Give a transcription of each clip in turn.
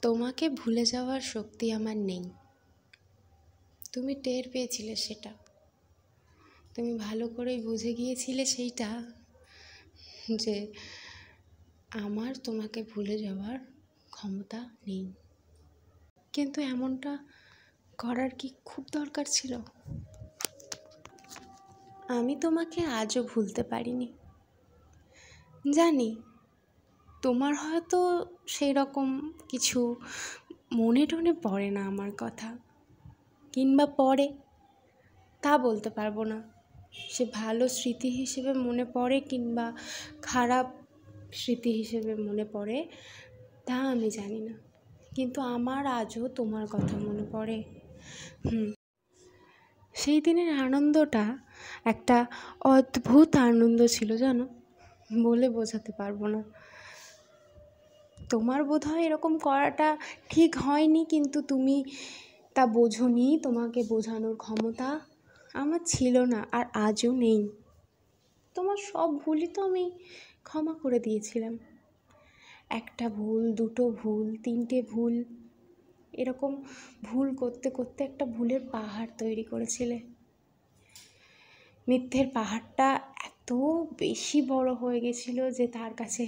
তোমাকে ভুলে যাওয়ার শক্তি আমার নেই। তুমি টের পেয়েছিলে সেটা, তুমি ভালো করেই বুঝে গিয়েছিলে সেইটা, যে আমার তোমাকে ভুলে যাওয়ার ক্ষমতা নেই। কিন্তু এমনটা করার কি খুব দরকার ছিল? আমি তোমাকে আজও ভুলতে পারিনি। জানি তোমার হয়তো সেই রকম কিছু মনে টনে পড়ে না আমার কথা, কিংবা পড়ে তা বলতে পারবো না। সে ভালো স্মৃতি হিসেবে মনে পড়ে কিংবা খারাপ স্মৃতি হিসেবে মনে পড়ে তা আমি জানি না, কিন্তু আমার আজও তোমার কথা মনে পড়ে। সেই দিনের আনন্দটা একটা অদ্ভুত আনন্দ ছিল, জানো, বলে বোঝাতে পারবো না। তোমার বোধহয় এরকম করাটা ঠিক হয়নি, কিন্তু তুমি তা বোঝোনি। তোমাকে বোঝানোর ক্ষমতা আমার ছিল না, আর আজও নেই। তোমার সব ভুলই তো আমি ক্ষমা করে দিয়েছিলাম। একটা ভুল, দুটো ভুল, তিনটে ভুল, এরকম ভুল করতে করতে একটা ভুলের পাহাড় তৈরি করেছিলে। মিথ্যের পাহাড়টা এত বেশি বড় হয়ে গেছিল যে তার কাছে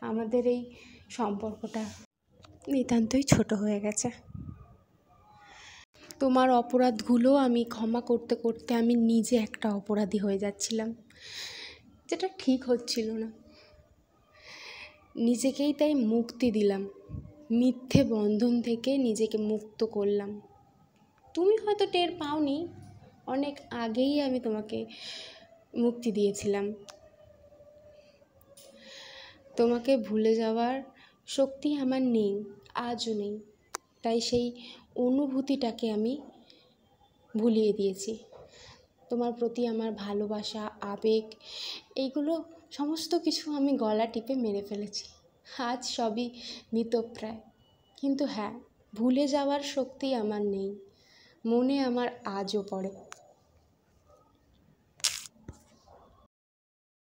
আমাদের এই সম্পর্কটা নিতান্তই ছোট হয়ে গেছে। তোমার অপরাধগুলো আমি ক্ষমা করতে করতে আমি নিজে একটা অপরাধী হয়ে যাচ্ছিলাম, যেটা ঠিক হচ্ছিল না। নিজেকেই তাই মুক্তি দিলাম, মিথ্যে বন্ধন থেকে নিজেকে মুক্ত করলাম। তুমি হয়তো টের পাওনি, অনেক আগেই আমি তোমাকে মুক্তি দিয়েছিলাম। তোমাকে ভুলে যাওয়ার শক্তি আমার নেই, আজও নেই। তাই সেই অনুভূতিটাকে আমি ভুলিয়ে দিয়েছি। তোমার প্রতি আমার ভালোবাসা, আবেগ, এইগুলো সমস্ত কিছু আমি গলা টিপে মেরে ফেলেছি। আজ সবই মৃতপ্রায়, কিন্তু হ্যাঁ, ভুলে যাওয়ার শক্তি আমার নেই। মনে আমার আজও পড়ে।